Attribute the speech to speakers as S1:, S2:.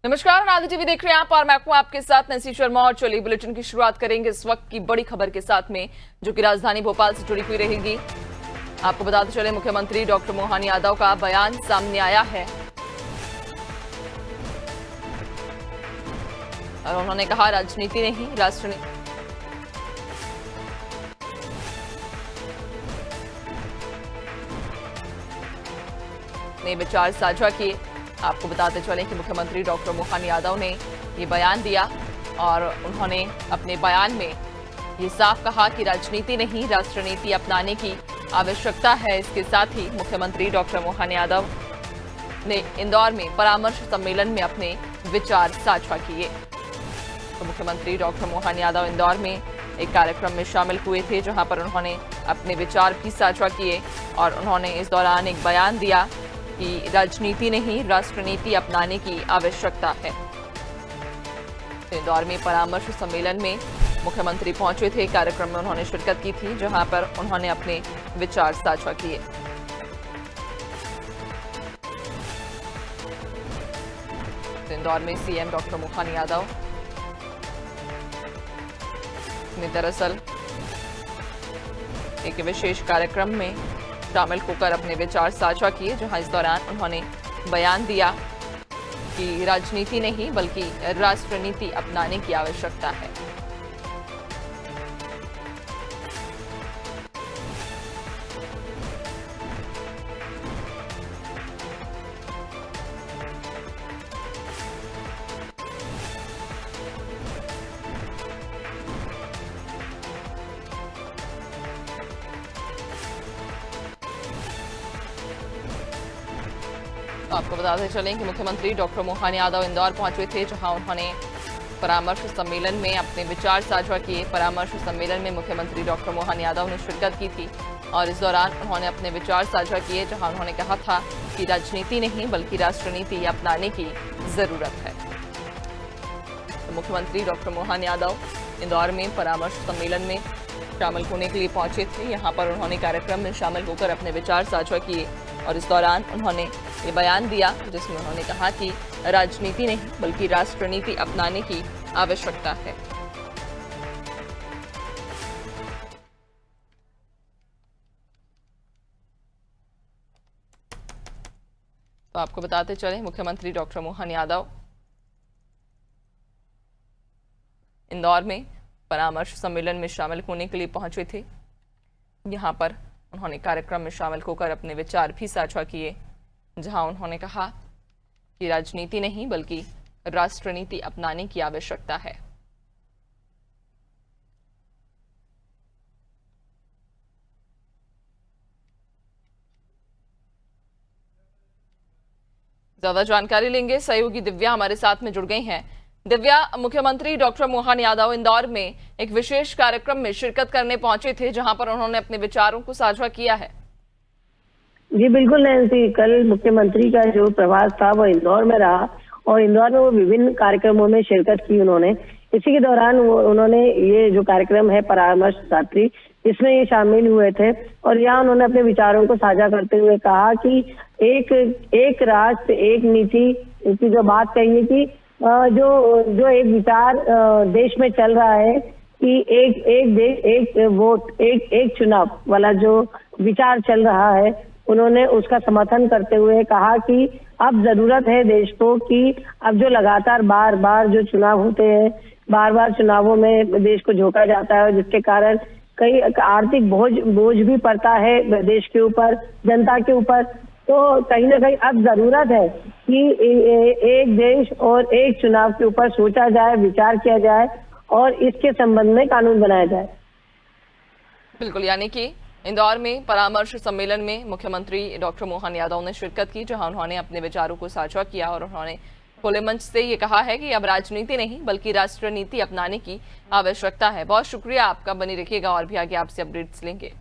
S1: नमस्कार, आदि टीवी देख रहे हैं आप और मैं हूं आपके साथ नैसी शर्मा। और चलिए बुलेटिन की शुरुआत करेंगे इस वक्त की बड़ी खबर के साथ में, जो कि राजधानी भोपाल से जुड़ी हुई रहेगी। आपको बताते चले, मुख्यमंत्री डॉक्टर मोहन यादव का बयान सामने आया है और उन्होंने कहा राजनीति नहीं राष्ट्रनीति। ने विचार साझा किए। आपको बताते चले कि मुख्यमंत्री डॉक्टर मोहन यादव ने ये बयान दिया और उन्होंने अपने बयान में ये साफ कहा कि राजनीति नहीं राष्ट्रनीति अपनाने की आवश्यकता है। इसके साथ ही मुख्यमंत्री डॉक्टर मोहन यादव ने इंदौर में परामर्श सम्मेलन में अपने विचार साझा किए। तो मुख्यमंत्री डॉक्टर मोहन यादव इंदौर में एक कार्यक्रम में शामिल हुए थे, जहां पर उन्होंने अपने विचार भी साझा किए और उन्होंने इस दौरान एक बयान दिया कि राजनीति नहीं राष्ट्रनीति अपनाने की आवश्यकता है। इंदौर में परामर्श सम्मेलन में मुख्यमंत्री पहुंचे थे। कार्यक्रम में उन्होंने शिरकत की थी, जहां पर उन्होंने अपने विचार साझा किए। इंदौर में सीएम डॉक्टर मोहन यादव ने दरअसल एक विशेष कार्यक्रम में शामिल होकर अपने विचार साझा किए, जहां इस दौरान उन्होंने बयान दिया कि राजनीति नहीं बल्कि राष्ट्रनीति अपनाने की आवश्यकता है। तो आपको बताते चलें कि मुख्यमंत्री डॉक्टर मोहन यादव इंदौर पहुंचे थे, जहां उन्होंने परामर्श सम्मेलन में अपने विचार साझा किए। परामर्श सम्मेलन में मुख्यमंत्री डॉक्टर मोहन यादव ने शिरकत की थी और इस दौरान उन्होंने अपने विचार साझा किए, जहां उन्होंने कहा था कि राजनीति नहीं बल्कि राष्ट्रनीति अपनाने की जरूरत है। तो मुख्यमंत्री डॉक्टर मोहन यादव इंदौर में परामर्श सम्मेलन में शामिल होने के लिए पहुंचे थे। यहाँ पर उन्होंने कार्यक्रम में शामिल होकर अपने विचार साझा किए और इस दौरान उन्होंने ये बयान दिया, जिसमें उन्होंने कहा कि राजनीति नहीं बल्कि राष्ट्रनीति अपनाने की आवश्यकता है। तो आपको बताते चले, मुख्यमंत्री डॉक्टर मोहन यादव इंदौर में परामर्श सम्मेलन में शामिल होने के लिए पहुंचे थे। यहाँ पर उन्होंने कार्यक्रम में शामिल होकर अपने विचार भी साझा किए, जहां उन्होंने कहा कि राजनीति नहीं बल्कि राष्ट्रनीति अपनाने की आवश्यकता है। ज्यादा जानकारी लेंगे, सहयोगी दिव्या हमारे साथ में जुड़ गई हैं। दिव्या, मुख्यमंत्री डॉक्टर मोहन यादव इंदौर में एक विशेष कार्यक्रम में शिरकत करने पहुंचे थे, जहां पर उन्होंने अपने विचारों को साझा किया है।
S2: जी बिल्कुल नैन्सी, कल मुख्यमंत्री का जो प्रवास था वो इंदौर में रहा और इंदौर में वो विभिन्न कार्यक्रमों में शिरकत की उन्होंने। इसी के दौरान उन्होंने ये जो कार्यक्रम है परामर्श रात्रि, इसमें ये शामिल हुए थे और यहाँ उन्होंने अपने विचारों को साझा करते हुए कहा कि एक राष्ट्र एक नीति की जो बात कही है कि जो एक विचार देश में चल रहा है कि एक देश एक वोट एक चुनाव वाला जो विचार चल रहा है, उन्होंने उसका समर्थन करते हुए कहा कि अब जरूरत है देश को कि अब जो लगातार बार बार जो चुनाव होते हैं, बार बार चुनावों में देश को झोंका जाता है, जिसके कारण कई आर्थिक बोझ भी पड़ता है देश के ऊपर, जनता के ऊपर। तो कहीं ना कहीं अब जरूरत है कि एक देश और एक चुनाव के ऊपर सोचा जाए, विचार किया जाए और इसके संबंध में कानून बनाया जाए।
S1: बिल्कुल, यानी कि इंदौर में परामर्श सम्मेलन में मुख्यमंत्री डॉक्टर मोहन यादव ने शिरकत की, जहां उन्होंने अपने विचारों को साझा किया और उन्होंने खुले मंच से ये कहा है कि अब राजनीति नहीं बल्कि राष्ट्रनीति अपनाने की आवश्यकता है। बहुत शुक्रिया आपका, बनी रखिएगा और भी आगे आपसे अपडेट्स लेंगे।